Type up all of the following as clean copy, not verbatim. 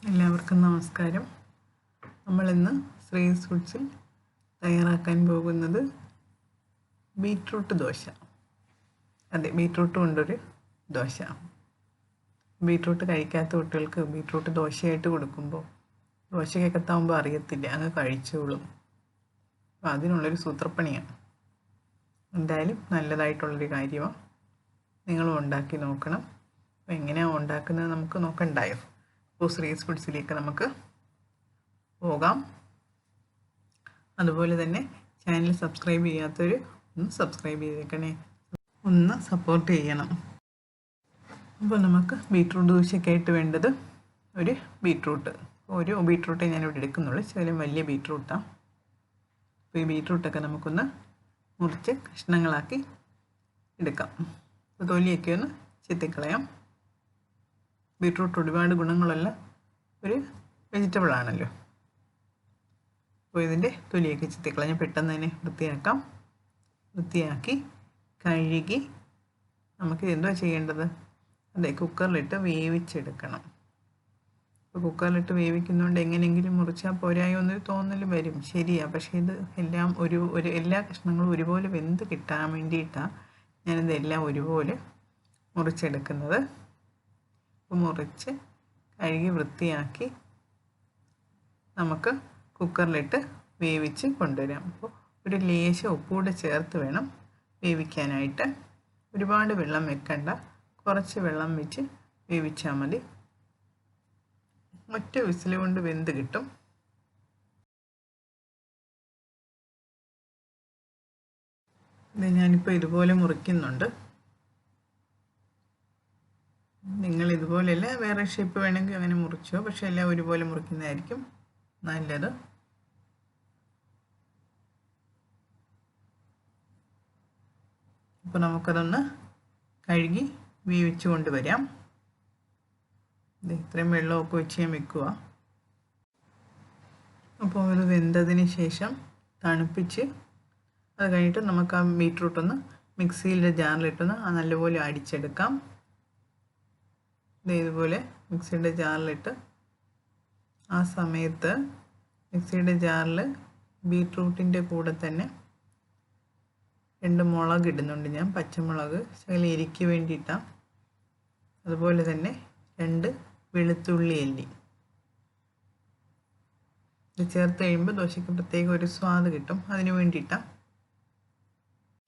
എല്ലാവർക്കും നമസ്കാരം. നമ്മളിന്ന് ശ്രീസ് ഫുഡ്സിൽ തയ്യാറാക്കാൻ പോകുന്നത് ബീട്രൂട്ട് ദോശ. അതെ, ബീട്രൂട്ട് കൊണ്ടൊരു ദോശ. ബീട്രൂട്ട് കഴിക്കാത്ത കുട്ടികൾക്ക് ബീട്രൂട്ട് ദോശയായിട്ട് കൊടുക്കുമ്പോൾ ദോശയ്ക്കകത്താവുമ്പോൾ അറിയത്തില്ല, അങ്ങ് കഴിച്ചോളും. അപ്പോൾ അതിനുള്ളൊരു സൂത്രപ്പണിയാണ്. എന്തായാലും നല്ലതായിട്ടുള്ളൊരു കാര്യമാണ്. നിങ്ങളും ഉണ്ടാക്കി നോക്കണം. അപ്പോൾ എങ്ങനെയാണ് ഉണ്ടാക്കുന്നത് നമുക്ക് നോക്കണ്ടായോ? അപ്പോൾ ശ്രീസ് ഫുഡ്സിലേക്ക് നമുക്ക് പോകാം. അതുപോലെ തന്നെ ചാനൽ സബ്സ്ക്രൈബ് ചെയ്യാത്തവർ ഒന്ന് സബ്സ്ക്രൈബ് ചെയ്തേക്കണേ, ഒന്ന് സപ്പോർട്ട് ചെയ്യണം. അപ്പോൾ നമുക്ക് ബീട്രൂട്ട് ദോശയ്ക്കായിട്ട് വേണ്ടത് ഒരു ബീട്രൂട്ടേ ഞാനിവിടെ എടുക്കുന്നുള്ളൂ. ശകലം വലിയ ബീട്രൂട്ടാണ്. അപ്പോൾ ഈ ബീട്രൂട്ടൊക്കെ നമുക്കൊന്ന് മുറിച്ച് കഷ്ണങ്ങളാക്കി എടുക്കാം. അപ്പോൾ തൊലിയൊക്കെ ഒന്ന് ചെത്തിക്കളയാം. ബീട്രൂട്ട് ഒരുപാട് ഗുണങ്ങളുള്ള ഒരു വെജിറ്റബിൾ ആണല്ലോ. അപ്പോൾ ഇതിൻ്റെ തൊലിയൊക്കെ ചെത്തിക്കളഞ്ഞ് പെട്ടെന്ന് തന്നെ വൃത്തിയാക്കി കഴുകി നമുക്ക് എന്തോ ചെയ്യേണ്ടത്? അതെ, കുക്കറിലിട്ട് വേവിച്ചെടുക്കണം. അപ്പോൾ കുക്കറിലിട്ട് വേവിക്കുന്നതുകൊണ്ട് എങ്ങനെയെങ്കിലും മുറിച്ചാൽ പോരായോ എന്നൊരു തോന്നൽ വരും. ശരിയാണ്. പക്ഷേ ഇത് എല്ലാം എല്ലാ കഷ്ണങ്ങളും ഒരുപോലെ വെന്ത് കിട്ടാൻ വേണ്ടിയിട്ടാണ് ഞാനിതെല്ലാം ഒരുപോലെ മുറിച്ചെടുക്കുന്നത്. മുറിച്ച് കഴുകി വൃത്തിയാക്കി നമുക്ക് കുക്കറിലിട്ട് വേവിച്ച് കൊണ്ടുവരാം. അപ്പോൾ ഒരു ലേശം ഉപ്പുകൂടെ ചേർത്ത് വേണം വേവിക്കാനായിട്ട്. ഒരുപാട് വെള്ളം വെക്കണ്ട, കുറച്ച് വെള്ളം വെച്ച് വേവിച്ചാൽ മതി. ഒറ്റ വിസിൽ കൊണ്ട് വെന്ത് കിട്ടും. ഇത് ഞാനിപ്പോൾ ഇതുപോലെ മുറിക്കുന്നുണ്ട്. നിങ്ങൾ ഇതുപോലെയല്ല, വേറെ ഷേപ്പ് വേണമെങ്കിൽ അങ്ങനെ മുറിച്ചോ. പക്ഷെ എല്ലാം ഒരുപോലെ മുറിക്കുന്നതായിരിക്കും നല്ലത്. അപ്പോൾ നമുക്കതൊന്ന് കഴുകി വേവിച്ച് കൊണ്ടുവരാം. ഇത്രയും വെള്ളമൊക്കെ വെച്ച് ഞാൻ വെക്കുക. അപ്പോൾ അത് വെന്തതിന് ശേഷം തണുപ്പിച്ച് അത് കഴിഞ്ഞിട്ട് നമുക്ക് ആ ബീട്രൂട്ടൊന്ന് മിക്സിയിലെ ജാറിലിട്ടൊന്ന് നല്ലപോലെ അടിച്ചെടുക്കാം. ഇതുപോലെ മിക്സിയുടെ ജാറിലിട്ട് ആ സമയത്ത് മിക്സിയുടെ ജാറിൽ ബീട്രൂട്ടിൻ്റെ കൂടെ തന്നെ 2 മുളക് ഇടുന്നുണ്ട് ഞാൻ, പച്ചമുളക്, ശകലം എരിക്ക് വേണ്ടിയിട്ടാണ്. അതുപോലെ തന്നെ 2 വെളുത്തുള്ളി അല്ലി. ഇത് ചേർത്ത് കഴിയുമ്പോൾ ദോശയ്ക്ക് പ്രത്യേക ഒരു സ്വാദ് കിട്ടും, അതിന് വേണ്ടിയിട്ടാണ്.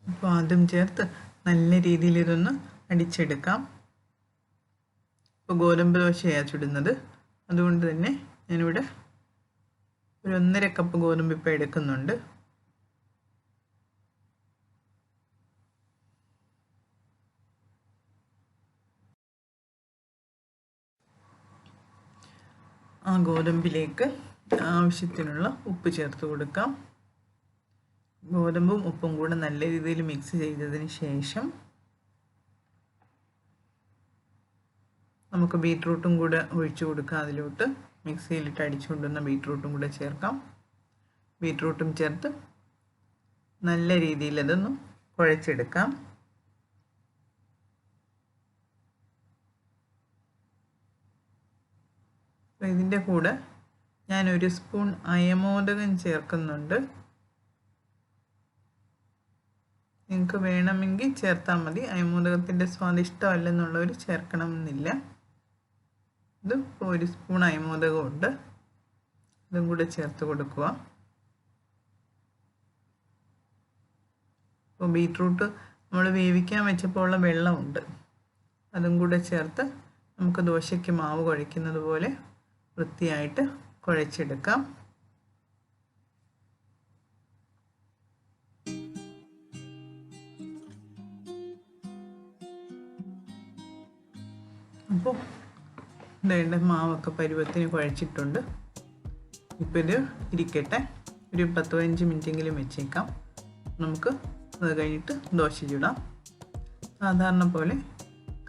അപ്പോൾ അതും ചേർത്ത് നല്ല രീതിയിൽ ഇതൊന്ന് അടിച്ചെടുക്കാം. ഇപ്പോൾ ഗോതമ്പ് ദോശയാണ് ചുടുന്നത്, അതുകൊണ്ട് തന്നെ ഞാനിവിടെ ഒരു 1.5 കപ്പ് ഗോതമ്പ് ഇപ്പോൾ എടുക്കുന്നുണ്ട്. ആ ഗോതമ്പിലേക്ക് ആവശ്യത്തിനുള്ള ഉപ്പ് ചേർത്ത് കൊടുക്കാം. ഗോതമ്പും ഉപ്പും കൂടെ നല്ല രീതിയിൽ മിക്സ് ചെയ്തതിന് ശേഷം നമുക്ക് ബീട്രൂട്ടും കൂടെ ഒഴിച്ചു കൊടുക്കാം. അതിലോട്ട് മിക്സിയിലിട്ട് അടിച്ചുകൊണ്ടുവന്ന ബീട്രൂട്ടും കൂടെ ചേർക്കാം. ബീട്രൂട്ടും ചേർത്ത് നല്ല രീതിയിൽ അതൊന്ന് കുഴച്ചെടുക്കാം. ഇതിൻ്റെ കൂടെ ഞാൻ 1 സ്പൂൺ അയമോദകം ചേർക്കുന്നുണ്ട്. നിങ്ങൾക്ക് വേണമെങ്കിൽ ചേർത്താൽ മതി. അയമോദകത്തിൻ്റെ സ്വാദ് ഇഷ്ടമല്ലെന്നുള്ളവർ ചേർക്കണമെന്നില്ല. ഇത് 1 സ്പൂൺ അയമോദകമുണ്ട്, ഇതും കൂടെ ചേർത്ത് കൊടുക്കുക. അപ്പോൾ ബീട്രൂട്ട് നമ്മൾ വേവിക്കാൻ വെച്ചപ്പോൾ ഉള്ള വെള്ളമുണ്ട്, അതും കൂടെ ചേർത്ത് നമുക്ക് ദോശയ്ക്ക് മാവ് കുഴയ്ക്കുന്നത് പോലെ വൃത്തിയായിട്ട് കുഴച്ചെടുക്കാം. അപ്പോൾ ഇതേണ്ട മാവൊക്കെ പരുവത്തിന് കുഴച്ചിട്ടുണ്ട്. ഇപ്പോൾ ഇത് ഇരിക്കട്ടെ, ഒരു 10-15 മിനിറ്റെങ്കിലും വെച്ചേക്കാം. നമുക്ക് അത് കഴിഞ്ഞിട്ട് ദോശ ചുടാം. സാധാരണ പോലെ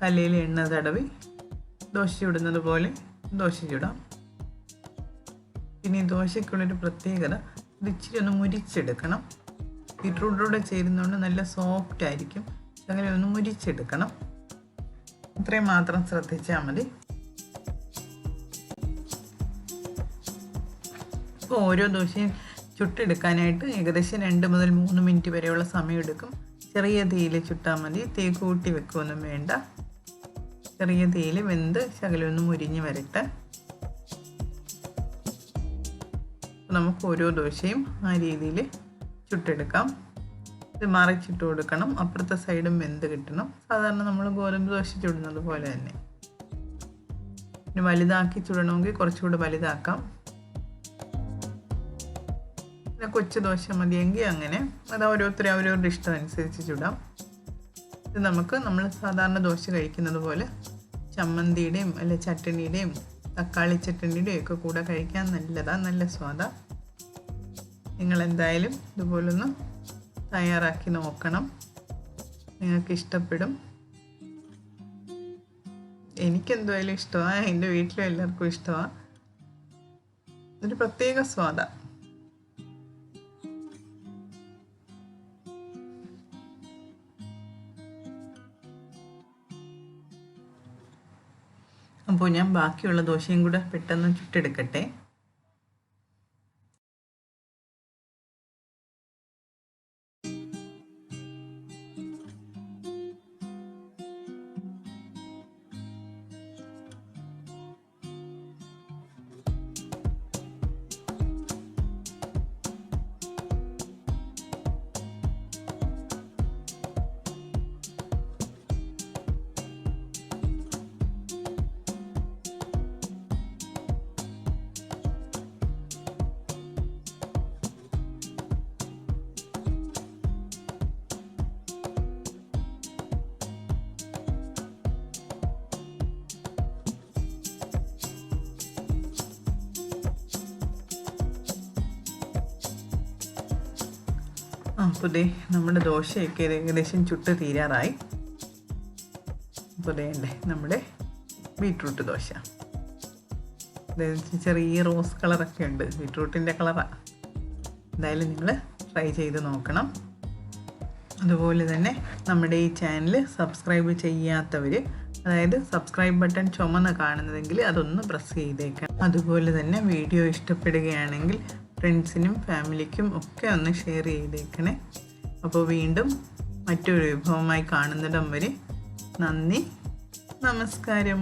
കലയിൽ എണ്ണ തടവി ദോശ ചുടുന്നത് പോലെ ദോശ ചുടാം. പിന്നെ ഈ ദോശയ്ക്കുള്ളൊരു പ്രത്യേകത, ഇത് ഇച്ചിരി ഒന്ന് മുരിച്ചെടുക്കണം. ബീട്രൂട്ടോടെ ചേരുന്നതുകൊണ്ട് നല്ല സോഫ്റ്റ് ആയിരിക്കും. അങ്ങനെ ഒന്ന് മുരിച്ചെടുക്കണം. ഇത്രയും മാത്രം ശ്രദ്ധിച്ചാൽ മതി. അപ്പോൾ ഓരോ ദോശയും ചുട്ടെടുക്കാനായിട്ട് ഏകദേശം 2 മുതൽ 3 മിനിറ്റ് വരെയുള്ള സമയമെടുക്കും. ചെറിയ തീയിൽ ചുട്ടാൽ മതി, തീ കൂട്ടി വെക്കുകയൊന്നും വേണ്ട. ചെറിയ തീയിൽ വെന്ത് ശകലമൊന്ന് മുരിഞ്ഞ് വരട്ടെ. നമുക്ക് ഓരോ ദോശയും ആ രീതിയിൽ ചുട്ടെടുക്കാം. ഇത് മറിച്ചിട്ട് കൊടുക്കണം, അപ്പുറത്തെ സൈഡും വെന്ത് കിട്ടണം. സാധാരണ നമ്മൾ ഗോതമ്പ് ദോശ ചുടുന്നത് പോലെ തന്നെ. പിന്നെ വലുതാക്കി ചുടണമെങ്കിൽ കുറച്ചുകൂടെ വലുതാക്കാം. പിന്നെ കൊച്ചു ദോശ മതിയെങ്കിൽ അങ്ങനെ, അത് ഓരോരുത്തരും അവരവരുടെ ഇഷ്ടം അനുസരിച്ച് ചുടാം. ഇത് നമുക്ക് നമ്മൾ സാധാരണ ദോശ കഴിക്കുന്നത് പോലെ ചമ്മന്തിയുടെയും അല്ലെ ചട്ടണിയുടെയും തക്കാളി ചട്ടണിയുടെയും ഒക്കെ കൂടെ കഴിക്കാൻ നല്ലതാണ്, നല്ല സ്വാദാണ്. നിങ്ങളെന്തായാലും ഇതുപോലൊന്ന് തയ്യാറാക്കി നോക്കണം, നിങ്ങൾക്ക് ഇഷ്ടപ്പെടും. എനിക്കെന്തായാലും ഇഷ്ടമാണ്, എൻ്റെ വീട്ടിലും എല്ലാവർക്കും ഇഷ്ടമാണ്. ഒരു പ്രത്യേക സ്വാദാണ്. അപ്പോൾ ഞാൻ ബാക്കിയുള്ള ദോശയും കൂടെ പെട്ടെന്ന് ചുട്ടെടുക്കട്ടെ. അപ്പോൾ ദേ നമ്മുടെ ദോശയൊക്കെ ഏകദേശം ചുട്ട് തീരാറായി. അപ്പോൾ ദേ നമ്മുടെ ബീട്രൂട്ട് ദോശ. ചെറിയ റോസ് കളറൊക്കെ ഉണ്ട്, ബീട്രൂട്ടിൻ്റെ കളറാണ്. എന്തായാലും നിങ്ങൾ ട്രൈ ചെയ്ത് നോക്കണം. അതുപോലെ തന്നെ നമ്മുടെ ഈ ചാനൽ സബ്സ്ക്രൈബ് ചെയ്യാത്തവർ, അതായത് സബ്സ്ക്രൈബ് ബട്ടൺ ചുമന്ന് കാണുന്നതെങ്കിൽ അതൊന്ന് പ്രസ് ചെയ്തേക്കണം. അതുപോലെ തന്നെ വീഡിയോ ഇഷ്ടപ്പെടുകയാണെങ്കിൽ ഫ്രണ്ട്സിനും ഫാമിലിക്കും ഒക്കെ ഒന്ന് ഷെയർ ചെയ്തേക്കണേ. അപ്പോൾ വീണ്ടും മറ്റൊരു വിഭവമായി കാണുന്നിടം വരെ നന്ദി, നമസ്കാരം.